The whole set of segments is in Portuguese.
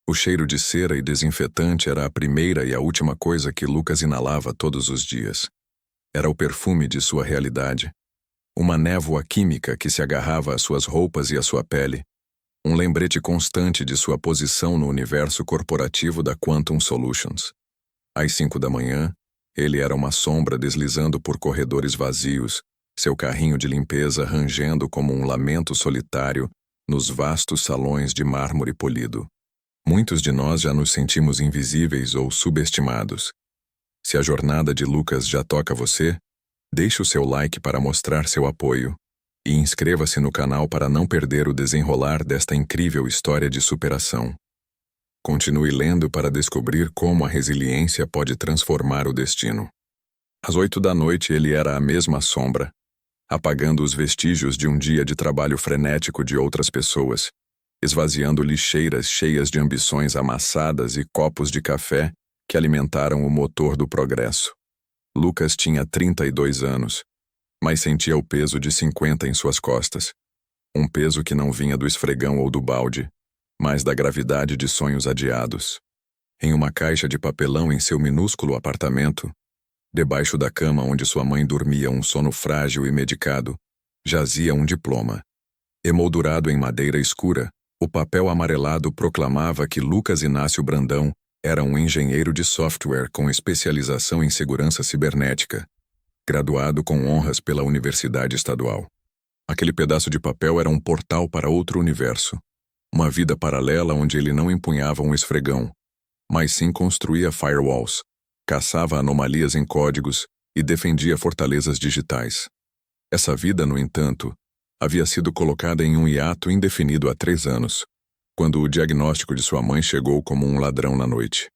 O cheiro de cera e desinfetante era a primeira e a última coisa que Lucas inalava todos os dias. Era o perfume de sua realidade. Uma névoa química que se agarrava às suas roupas e à sua pele. Um lembrete constante de sua posição no universo corporativo da Quantum Solutions. Às 5 da manhã, ele era uma sombra deslizando por corredores vazios, seu carrinho de limpeza rangendo como um lamento solitário nos vastos salões de mármore polido. Muitos de nós já nos sentimos invisíveis ou subestimados. Se a jornada de Lucas já toca você, deixe o seu like para mostrar seu apoio e inscreva-se no canal para não perder o desenrolar desta incrível história de superação. Continue lendo para descobrir como a resiliência pode transformar o destino. Às 8 da noite ele era a mesma sombra, apagando os vestígios de um dia de trabalho frenético de outras pessoas, esvaziando lixeiras cheias de ambições amassadas e copos de café que alimentaram o motor do progresso. Lucas tinha 32 anos, mas sentia o peso de 50 em suas costas. Um peso que não vinha do esfregão ou do balde, mas da gravidade de sonhos adiados. Em uma caixa de papelão em seu minúsculo apartamento, debaixo da cama onde sua mãe dormia um sono frágil e medicado, jazia um diploma. Emoldurado em madeira escura, o papel amarelado proclamava que Lucas Inácio Brandão era um engenheiro de software com especialização em segurança cibernética, graduado com honras pela Universidade Estadual. Aquele pedaço de papel era um portal para outro universo, uma vida paralela onde ele não empunhava um esfregão, mas sim construía firewalls, caçava anomalias em códigos e defendia fortalezas digitais. Essa vida, no entanto, havia sido colocada em um hiato indefinido há 3 anos, quando o diagnóstico de sua mãe chegou como um ladrão na noite.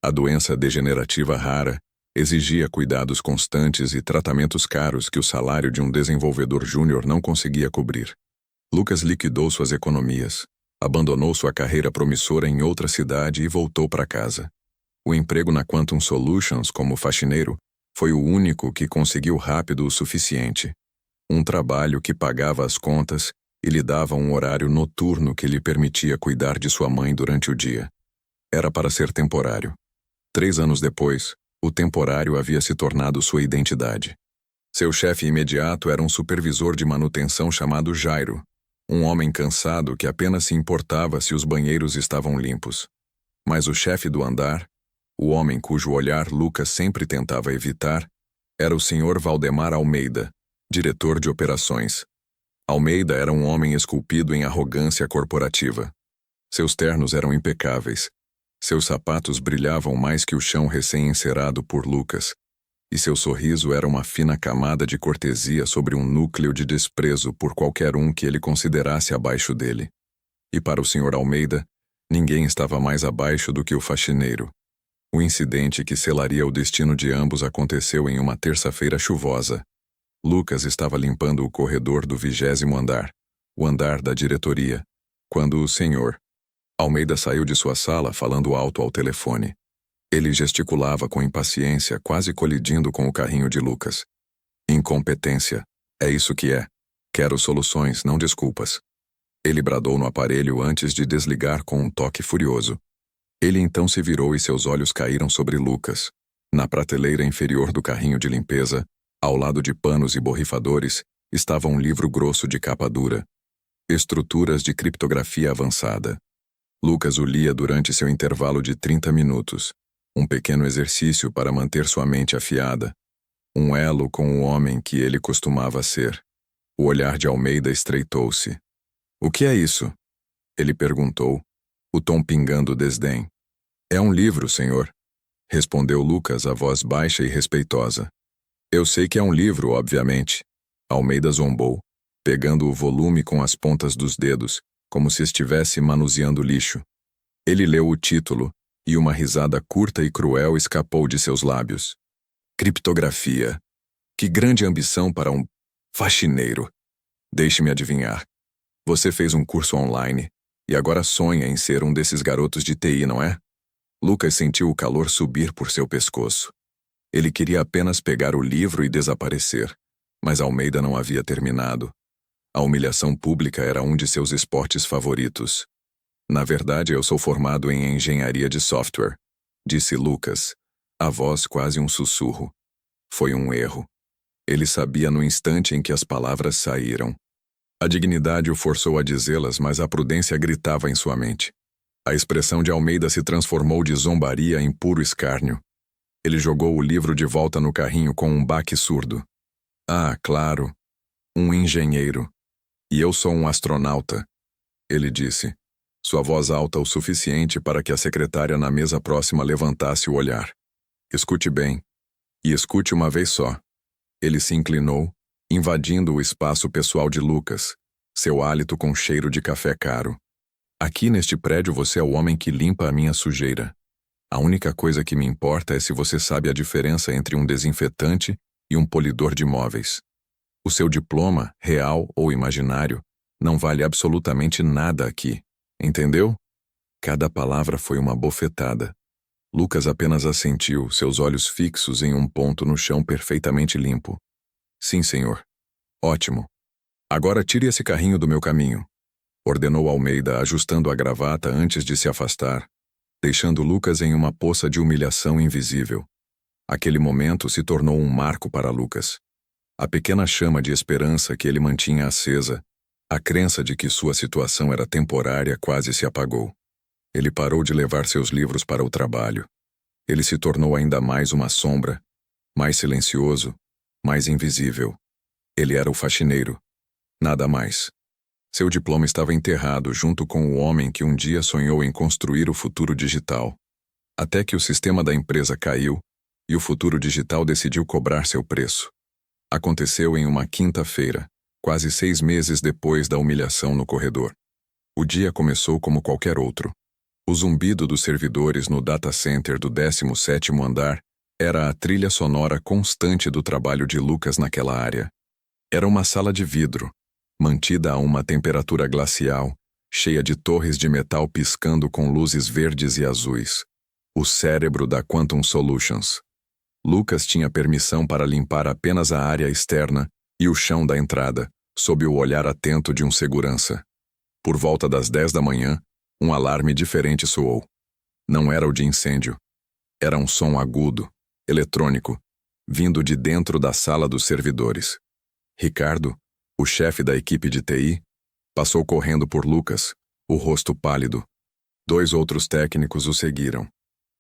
A doença degenerativa rara exigia cuidados constantes e tratamentos caros que o salário de um desenvolvedor júnior não conseguia cobrir. Lucas liquidou suas economias, abandonou sua carreira promissora em outra cidade e voltou para casa. O emprego na Quantum Solutions como faxineiro foi o único que conseguiu rápido o suficiente. Um trabalho que pagava as contas e lhe dava um horário noturno que lhe permitia cuidar de sua mãe durante o dia. Era para ser temporário. 3 anos depois, o temporário havia se tornado sua identidade. Seu chefe imediato era um supervisor de manutenção chamado Jairo, um homem cansado que apenas se importava se os banheiros estavam limpos. Mas o chefe do andar, o homem cujo olhar Lucas sempre tentava evitar, era o Sr. Valdemar Almeida, diretor de operações. Almeida era um homem esculpido em arrogância corporativa. Seus ternos eram impecáveis. Seus sapatos brilhavam mais que o chão recém-encerado por Lucas, e seu sorriso era uma fina camada de cortesia sobre um núcleo de desprezo por qualquer um que ele considerasse abaixo dele. E para o Sr. Almeida, ninguém estava mais abaixo do que o faxineiro. O incidente que selaria o destino de ambos aconteceu em uma terça-feira chuvosa. Lucas estava limpando o corredor do 20º andar, o andar da diretoria, quando o Sr. Almeida saiu de sua sala falando alto ao telefone. Ele gesticulava com impaciência, quase colidindo com o carrinho de Lucas. Incompetência. É isso que é. Quero soluções, não desculpas. Ele bradou no aparelho antes de desligar com um toque furioso. Ele então se virou e seus olhos caíram sobre Lucas. Na prateleira inferior do carrinho de limpeza, ao lado de panos e borrifadores, estava um livro grosso de capa dura. Estruturas de criptografia avançada. Lucas o lia durante seu intervalo de 30 minutos. Um pequeno exercício para manter sua mente afiada. Um elo com o homem que ele costumava ser. O olhar de Almeida estreitou-se. "O que é isso?" ele perguntou, o tom pingando desdém. "É um livro, senhor", respondeu Lucas, a voz baixa e respeitosa. "Eu sei que é um livro, obviamente." Almeida zombou, pegando o volume com as pontas dos dedos, como se estivesse manuseando lixo. Ele leu o título, e uma risada curta e cruel escapou de seus lábios. "Criptografia. Que grande ambição para um faxineiro. Deixe-me adivinhar. Você fez um curso online, e agora sonha em ser um desses garotos de TI, não é?" Lucas sentiu o calor subir por seu pescoço. Ele queria apenas pegar o livro e desaparecer, mas Almeida não havia terminado. A humilhação pública era um de seus esportes favoritos. Na verdade, eu sou formado em engenharia de software, disse Lucas, a voz quase um sussurro. Foi um erro. Ele sabia no instante em que as palavras saíram. A dignidade o forçou a dizê-las, mas a prudência gritava em sua mente. A expressão de Almeida se transformou de zombaria em puro escárnio. Ele jogou o livro de volta no carrinho com um baque surdo. Ah, claro. Um engenheiro. E eu sou um astronauta, ele disse, sua voz alta o suficiente para que a secretária na mesa próxima levantasse o olhar. Escute bem. E escute uma vez só. Ele se inclinou, invadindo o espaço pessoal de Lucas, seu hálito com cheiro de café caro. Aqui neste prédio você é o homem que limpa a minha sujeira. A única coisa que me importa é se você sabe a diferença entre um desinfetante e um polidor de móveis. O seu diploma, real ou imaginário, não vale absolutamente nada aqui. Entendeu? Cada palavra foi uma bofetada. Lucas apenas assentiu, seus olhos fixos em um ponto no chão perfeitamente limpo. Sim, senhor. Ótimo. Agora tire esse carrinho do meu caminho, ordenou Almeida, ajustando a gravata antes de se afastar, deixando Lucas em uma poça de humilhação invisível. Aquele momento se tornou um marco para Lucas. A pequena chama de esperança que ele mantinha acesa, a crença de que sua situação era temporária, quase se apagou. Ele parou de levar seus livros para o trabalho. Ele se tornou ainda mais uma sombra, mais silencioso, mais invisível. Ele era o faxineiro. Nada mais. Seu diploma estava enterrado junto com o homem que um dia sonhou em construir o futuro digital. Até que o sistema da empresa caiu e o futuro digital decidiu cobrar seu preço. Aconteceu em uma quinta-feira, quase 6 meses depois da humilhação no corredor. O dia começou como qualquer outro. O zumbido dos servidores no data center do 17º andar era a trilha sonora constante do trabalho de Lucas naquela área. Era uma sala de vidro, mantida a uma temperatura glacial, cheia de torres de metal piscando com luzes verdes e azuis. O cérebro da Quantum Solutions. Lucas tinha permissão para limpar apenas a área externa e o chão da entrada, sob o olhar atento de um segurança. Por volta das 10 da manhã, um alarme diferente soou. Não era o de incêndio. Era um som agudo, eletrônico, vindo de dentro da sala dos servidores. Ricardo, o chefe da equipe de TI, passou correndo por Lucas, o rosto pálido. 2 outros técnicos o seguiram.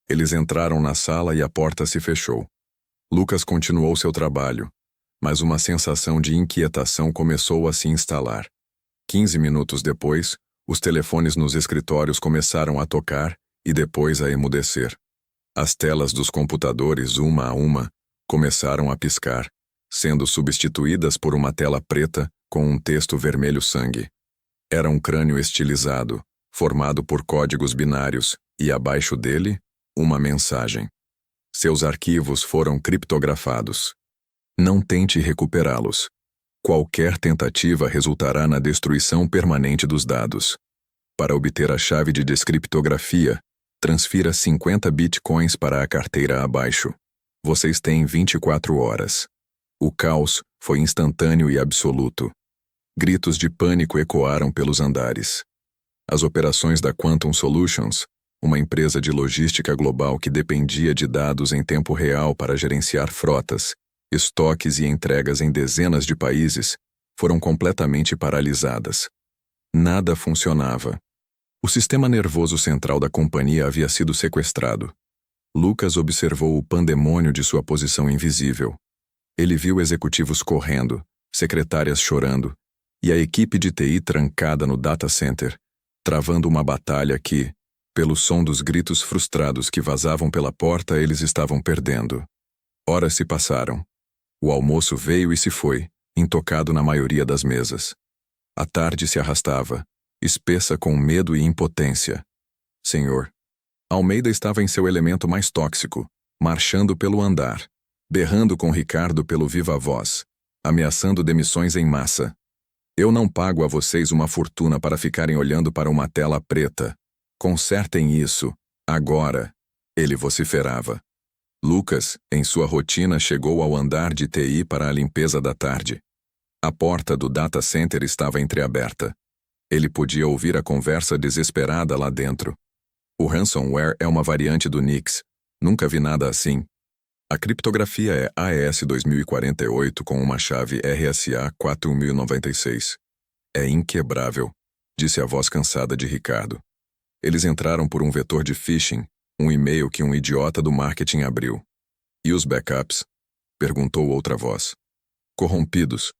Eles entraram na sala e a porta se fechou. Lucas continuou seu trabalho, mas uma sensação de inquietação começou a se instalar. 15 minutos depois, os telefones nos escritórios começaram a tocar e depois a emudecer. As telas dos computadores, uma a uma, começaram a piscar, sendo substituídas por uma tela preta com um texto vermelho sangue. Era um crânio estilizado, formado por códigos binários, e abaixo dele, uma mensagem. Seus arquivos foram criptografados. Não tente recuperá-los. Qualquer tentativa resultará na destruição permanente dos dados. Para obter a chave de descriptografia, transfira 50 bitcoins para a carteira abaixo. Vocês têm 24 horas. O caos foi instantâneo e absoluto. Gritos de pânico ecoaram pelos andares. As operações da Quantum Solutions, uma empresa de logística global que dependia de dados em tempo real para gerenciar frotas, estoques e entregas em dezenas de países, foram completamente paralisadas. Nada funcionava. O sistema nervoso central da companhia havia sido sequestrado. Lucas observou o pandemônio de sua posição invisível. Ele viu executivos correndo, secretárias chorando, e a equipe de TI trancada no data center, travando uma batalha que, pelo som dos gritos frustrados que vazavam pela porta, eles estavam perdendo. Horas se passaram. O almoço veio e se foi, intocado na maioria das mesas. A tarde se arrastava, espessa com medo e impotência. Senhor. Almeida estava em seu elemento mais tóxico, marchando pelo andar, berrando com Ricardo pelo viva voz, ameaçando demissões em massa. Eu não pago a vocês uma fortuna para ficarem olhando para uma tela preta. Consertem isso, agora, ele vociferava. Lucas, em sua rotina, chegou ao andar de TI para a limpeza da tarde. A porta do data center estava entreaberta. Ele podia ouvir a conversa desesperada lá dentro. O ransomware é uma variante do Nix. Nunca vi nada assim. A criptografia é AES 2048 com uma chave RSA 4096. É inquebrável, disse a voz cansada de Ricardo. Eles entraram por um vetor de phishing, um e-mail que um idiota do marketing abriu. E os backups? Perguntou outra voz. Corrompidos.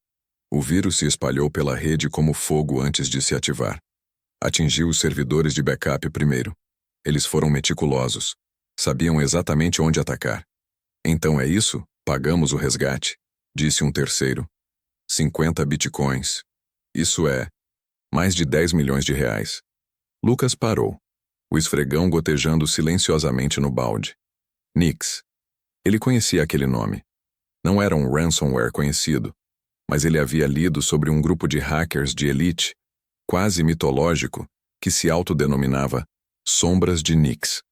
O vírus se espalhou pela rede como fogo antes de se ativar. Atingiu os servidores de backup primeiro. Eles foram meticulosos. Sabiam exatamente onde atacar. Então é isso? Pagamos o resgate, disse um terceiro. 50 bitcoins. Isso é mais de 10 milhões de reais. Lucas parou, o esfregão gotejando silenciosamente no balde. Nix. Ele conhecia aquele nome. Não era um ransomware conhecido, mas ele havia lido sobre um grupo de hackers de elite, quase mitológico, que se autodenominava Sombras de Nix.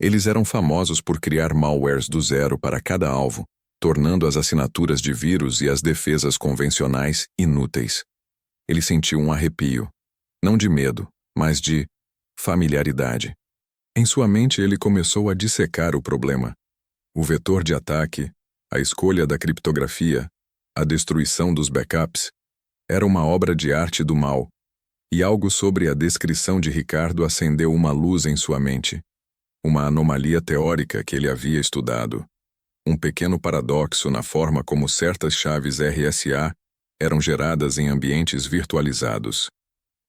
Eles eram famosos por criar malwares do zero para cada alvo, tornando as assinaturas de vírus e as defesas convencionais inúteis. Ele sentiu um arrepio, não de medo, mas de familiaridade. Em sua mente ele começou a dissecar o problema. O vetor de ataque, a escolha da criptografia, a destruição dos backups, era uma obra de arte do mal, e algo sobre a descrição de Ricardo acendeu uma luz em sua mente. Uma anomalia teórica que ele havia estudado. Um pequeno paradoxo na forma como certas chaves RSA eram geradas em ambientes virtualizados.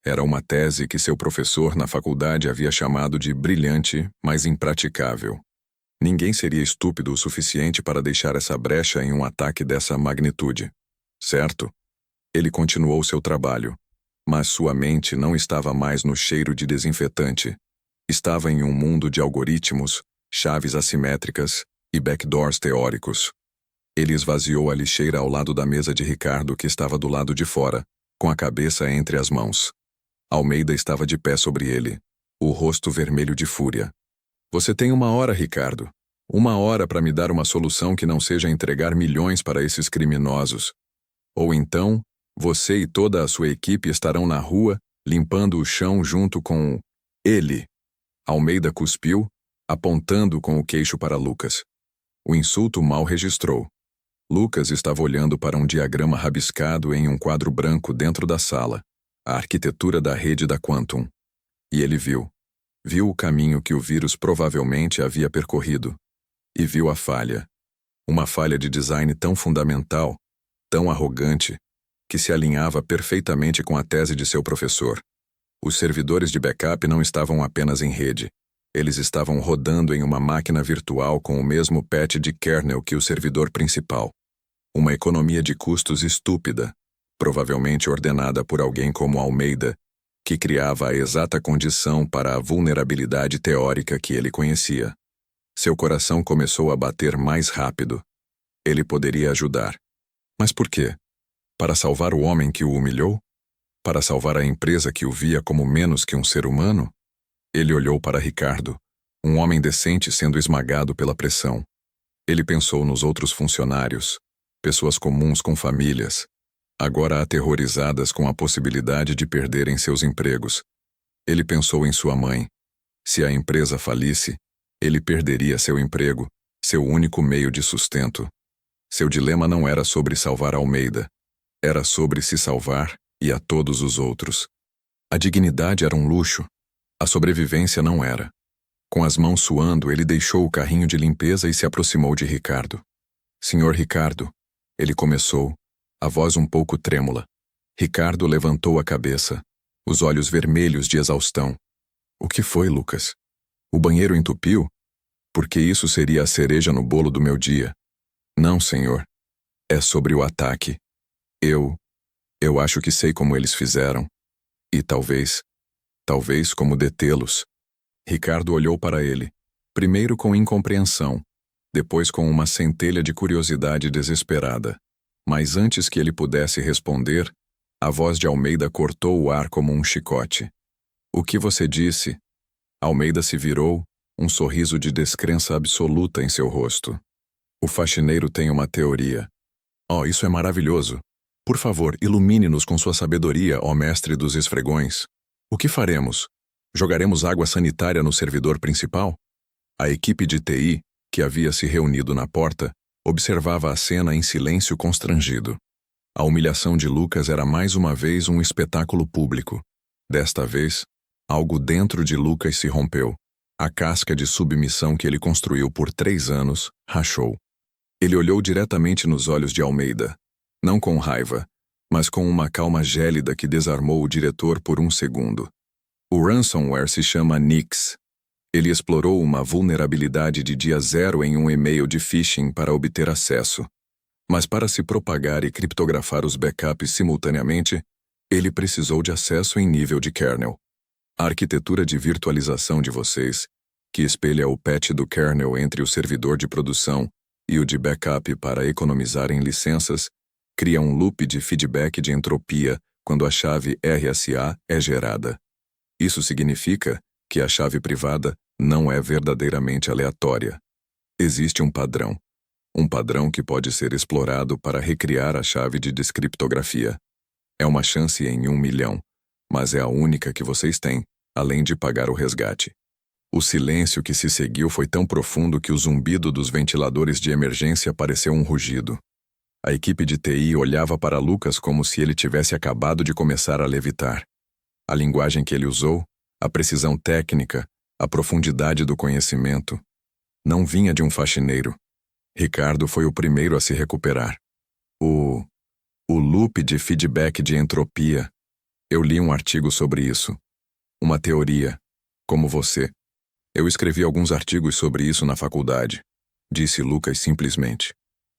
Era uma tese que seu professor na faculdade havia chamado de brilhante, mas impraticável. Ninguém seria estúpido o suficiente para deixar essa brecha em um ataque dessa magnitude. Certo? Ele continuou seu trabalho, mas sua mente não estava mais no cheiro de desinfetante. Estava em um mundo de algoritmos, chaves assimétricas e backdoors teóricos. Ele esvaziou a lixeira ao lado da mesa de Ricardo, que estava do lado de fora, com a cabeça entre as mãos. Almeida estava de pé sobre ele, o rosto vermelho de fúria. Você tem 1 hora, Ricardo. 1 hora para me dar uma solução que não seja entregar milhões para esses criminosos. Ou então, você e toda a sua equipe estarão na rua, limpando o chão junto com ele. Almeida cuspiu, apontando com o queixo para Lucas. O insulto mal registrou. Lucas estava olhando para um diagrama rabiscado em um quadro branco dentro da sala, a arquitetura da rede da Quantum. E ele viu. Viu o caminho que o vírus provavelmente havia percorrido. E viu a falha. Uma falha de design tão fundamental, tão arrogante, que se alinhava perfeitamente com a tese de seu professor. Os servidores de backup não estavam apenas em rede. Eles estavam rodando em uma máquina virtual com o mesmo patch de kernel que o servidor principal. Uma economia de custos estúpida, provavelmente ordenada por alguém como Almeida, que criava a exata condição para a vulnerabilidade teórica que ele conhecia. Seu coração começou a bater mais rápido. Ele poderia ajudar. Mas por quê? Para salvar o homem que o humilhou? Para salvar a empresa que o via como menos que um ser humano? Ele olhou para Ricardo, um homem decente sendo esmagado pela pressão. Ele pensou nos outros funcionários, pessoas comuns com famílias, agora aterrorizadas com a possibilidade de perderem seus empregos. Ele pensou em sua mãe. Se a empresa falisse, ele perderia seu emprego, seu único meio de sustento. Seu dilema não era sobre salvar Almeida. Era sobre se salvar e a todos os outros. A dignidade era um luxo. A sobrevivência não era. Com as mãos suando, ele deixou o carrinho de limpeza e se aproximou de Ricardo. Senhor Ricardo, ele começou, a voz um pouco trêmula. Ricardo levantou a cabeça, os olhos vermelhos de exaustão. O que foi, Lucas? O banheiro entupiu? Porque isso seria a cereja no bolo do meu dia. Não, senhor. É sobre o ataque. Eu acho que sei como eles fizeram. E talvez como detê-los. Ricardo olhou para ele, primeiro com incompreensão, depois com uma centelha de curiosidade desesperada. Mas antes que ele pudesse responder, a voz de Almeida cortou o ar como um chicote. O que você disse? Almeida se virou, um sorriso de descrença absoluta em seu rosto. O faxineiro tem uma teoria. Oh, isso é maravilhoso. Por favor, ilumine-nos com sua sabedoria, ó mestre dos esfregões. O que faremos? Jogaremos água sanitária no servidor principal? A equipe de TI, que havia se reunido na porta, observava a cena em silêncio constrangido. A humilhação de Lucas era mais uma vez um espetáculo público. Desta vez, algo dentro de Lucas se rompeu. A casca de submissão que ele construiu por 3 anos rachou. Ele olhou diretamente nos olhos de Almeida, não com raiva, mas com uma calma gélida que desarmou o diretor por um segundo. O ransomware se chama Nix. Ele explorou uma vulnerabilidade de dia 0 em um e-mail de phishing para obter acesso. Mas para se propagar e criptografar os backups simultaneamente, ele precisou de acesso em nível de kernel. A arquitetura de virtualização de vocês, que espelha o patch do kernel entre o servidor de produção e o de backup para economizar em licenças, cria um loop de feedback de entropia quando a chave RSA é gerada. Isso significa que a chave privada não é verdadeiramente aleatória. Existe um padrão. Um padrão que pode ser explorado para recriar a chave de descriptografia. É uma chance em 1 milhão, mas é a única que vocês têm, além de pagar o resgate. O silêncio que se seguiu foi tão profundo que o zumbido dos ventiladores de emergência pareceu um rugido. A equipe de TI olhava para Lucas como se ele tivesse acabado de começar a levitar. A linguagem que ele usou, a precisão técnica, a profundidade do conhecimento, não vinha de um faxineiro. Ricardo foi o primeiro a se recuperar. O loop de feedback de entropia. Eu li um artigo sobre isso. Uma teoria, como você. Eu escrevi alguns artigos sobre isso na faculdade, disse Lucas simplesmente.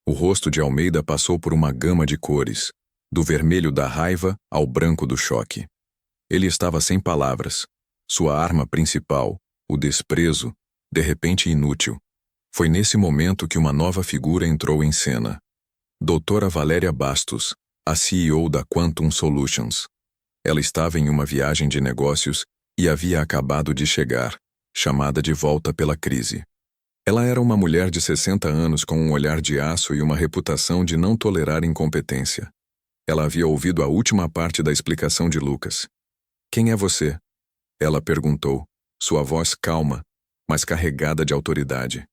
O rosto de Almeida passou por uma gama de cores, do vermelho da raiva ao branco do choque. Ele estava sem palavras. Sua arma principal, o desprezo, de repente inútil. Foi nesse momento que uma nova figura entrou em cena. Doutora Valéria Bastos, a CEO da Quantum Solutions. Ela estava em uma viagem de negócios e havia acabado de chegar, chamada de volta pela crise. Ela era uma mulher de 60 anos com um olhar de aço e uma reputação de não tolerar incompetência. Ela havia ouvido a última parte da explicação de Lucas. Quem é você? Ela perguntou, sua voz calma, mas carregada de autoridade.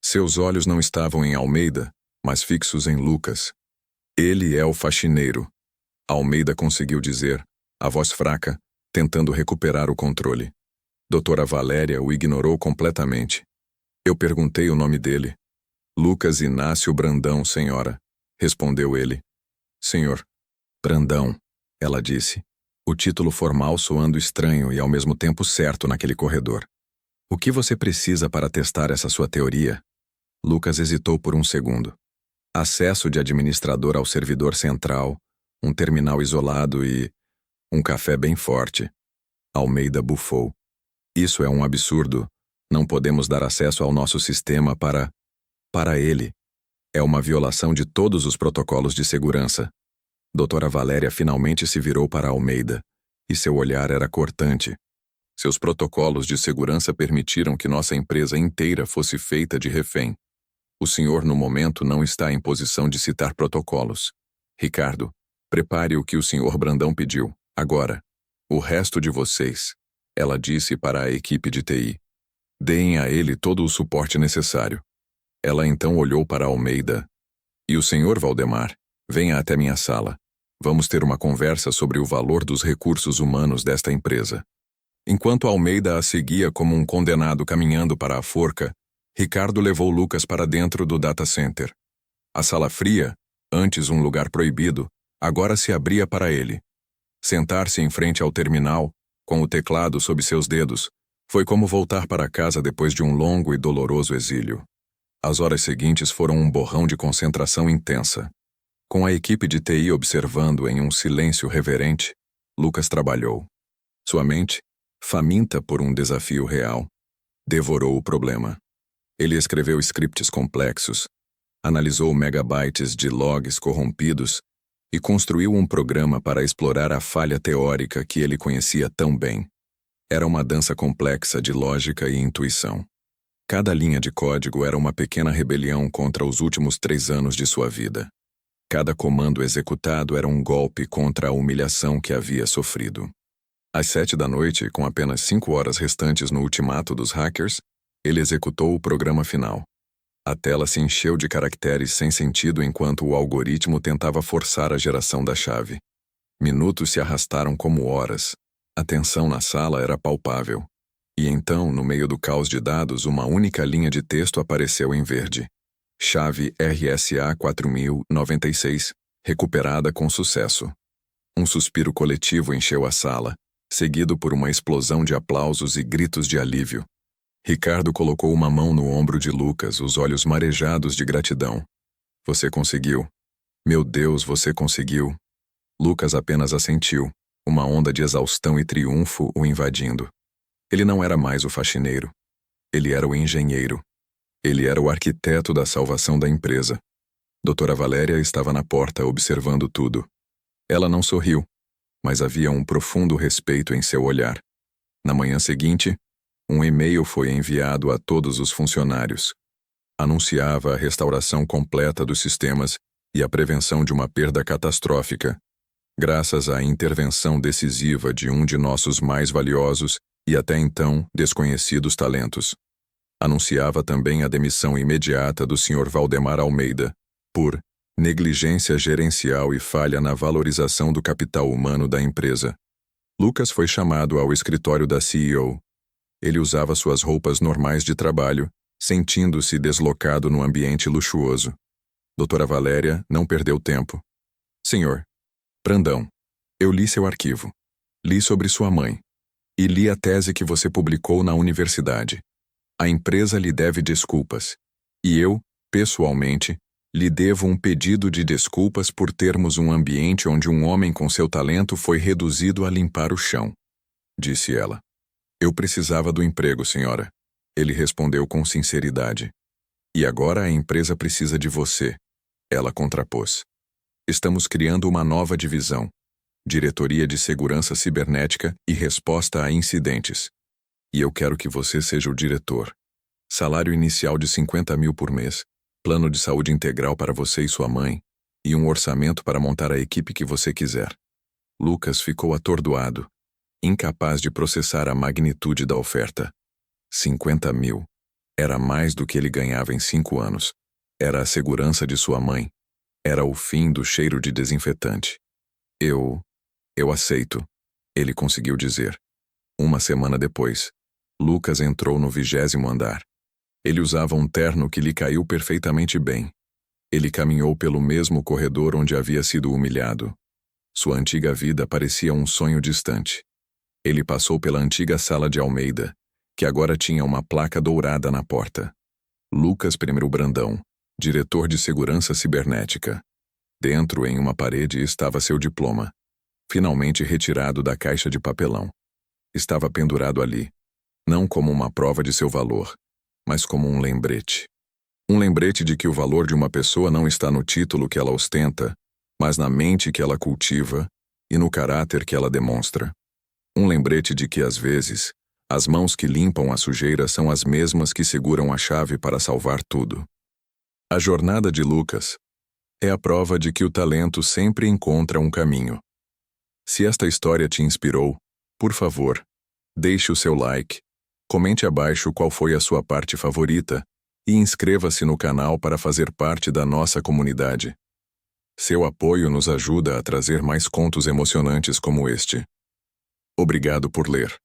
Seus olhos não estavam em Almeida, mas fixos em Lucas. Ele é o faxineiro. Almeida conseguiu dizer, a voz fraca, tentando recuperar o controle. Doutora Valéria o ignorou completamente. Eu perguntei o nome dele. Lucas Inácio Brandão, senhora, respondeu ele. Senhor. Brandão, ela disse, o título formal soando estranho e ao mesmo tempo certo naquele corredor. O que você precisa para testar essa sua teoria? Lucas hesitou por um segundo. Acesso de administrador ao servidor central, um terminal isolado e um café bem forte. Almeida bufou. Isso é um absurdo. Não podemos dar acesso ao nosso sistema para ele. É uma violação de todos os protocolos de segurança. Doutora Valéria finalmente se virou para Almeida, e seu olhar era cortante. Seus protocolos de segurança permitiram que nossa empresa inteira fosse feita de refém. O senhor, no momento, não está em posição de citar protocolos. Ricardo, prepare o que o senhor Brandão pediu, agora. O resto de vocês, ela disse para a equipe de TI. Deem a ele todo o suporte necessário. Ela então olhou para Almeida. E o senhor Valdemar, venha até minha sala. Vamos ter uma conversa sobre o valor dos recursos humanos desta empresa. Enquanto Almeida a seguia como um condenado caminhando para a forca, Ricardo levou Lucas para dentro do data center. A sala fria, antes um lugar proibido, agora se abria para ele. Sentar-se em frente ao terminal, com o teclado sob seus dedos, foi como voltar para casa depois de um longo e doloroso exílio. As horas seguintes foram um borrão de concentração intensa. Com a equipe de TI observando em um silêncio reverente, Lucas trabalhou. Sua mente, faminta por um desafio real, devorou o problema. Ele escreveu scripts complexos, analisou megabytes de logs corrompidos e construiu um programa para explorar a falha teórica que ele conhecia tão bem. Era uma dança complexa de lógica e intuição. Cada linha de código era uma pequena rebelião contra os últimos 3 anos de sua vida. Cada comando executado era um golpe contra a humilhação que havia sofrido. Às 7 da noite, com apenas 5 horas restantes no ultimato dos hackers, ele executou o programa final. A tela se encheu de caracteres sem sentido enquanto o algoritmo tentava forçar a geração da chave. Minutos se arrastaram como horas. A tensão na sala era palpável. E então, no meio do caos de dados, uma única linha de texto apareceu em verde. Chave RSA 4096, recuperada com sucesso. Um suspiro coletivo encheu a sala, seguido por uma explosão de aplausos e gritos de alívio. Ricardo colocou uma mão no ombro de Lucas, os olhos marejados de gratidão. Você conseguiu. Meu Deus, você conseguiu. Lucas apenas assentiu, uma onda de exaustão e triunfo o invadindo. Ele não era mais o faxineiro. Ele era o engenheiro. Ele era o arquiteto da salvação da empresa. Doutora Valéria estava na porta observando tudo. Ela não sorriu, mas havia um profundo respeito em seu olhar. Na manhã seguinte, um e-mail foi enviado a todos os funcionários. Anunciava a restauração completa dos sistemas e a prevenção de uma perda catastrófica, graças à intervenção decisiva de um de nossos mais valiosos e até então desconhecidos talentos. Anunciava também a demissão imediata do Sr. Valdemar Almeida, por negligência gerencial e falha na valorização do capital humano da empresa. Lucas foi chamado ao escritório da CEO. Ele usava suas roupas normais de trabalho, sentindo-se deslocado no ambiente luxuoso. Doutora Valéria não perdeu tempo. Senhor Brandão, eu li seu arquivo. Li sobre sua mãe. E li a tese que você publicou na universidade. A empresa lhe deve desculpas. E eu, pessoalmente, lhe devo um pedido de desculpas por termos um ambiente onde um homem com seu talento foi reduzido a limpar o chão, disse ela. Eu precisava do emprego, senhora. Ele respondeu com sinceridade. E agora a empresa precisa de você, ela contrapôs. Estamos criando uma nova divisão, Diretoria de Segurança Cibernética e Resposta a Incidentes. E eu quero que você seja o diretor. Salário inicial de 50 mil por mês, plano de saúde integral para você e sua mãe, e um orçamento para montar a equipe que você quiser. Lucas ficou atordoado, incapaz de processar a magnitude da oferta. 50 mil. Era mais do que ele ganhava em 5 anos. Era a segurança de sua mãe. Era o fim do cheiro de desinfetante. Eu aceito, ele conseguiu dizer. Uma semana depois, Lucas entrou no 20º andar. Ele usava um terno que lhe caiu perfeitamente bem. Ele caminhou pelo mesmo corredor onde havia sido humilhado. Sua antiga vida parecia um sonho distante. Ele passou pela antiga sala de Almeida, que agora tinha uma placa dourada na porta. Lucas I. Brandão, diretor de segurança cibernética. Dentro, em uma parede, estava seu diploma, finalmente retirado da caixa de papelão. Estava pendurado ali, não como uma prova de seu valor, mas como um lembrete. Um lembrete de que o valor de uma pessoa não está no título que ela ostenta, mas na mente que ela cultiva e no caráter que ela demonstra. Um lembrete de que, às vezes, as mãos que limpam a sujeira são as mesmas que seguram a chave para salvar tudo. A jornada de Lucas é a prova de que o talento sempre encontra um caminho. Se esta história te inspirou, por favor, deixe o seu like, comente abaixo qual foi a sua parte favorita e inscreva-se no canal para fazer parte da nossa comunidade. Seu apoio nos ajuda a trazer mais contos emocionantes como este. Obrigado por ler.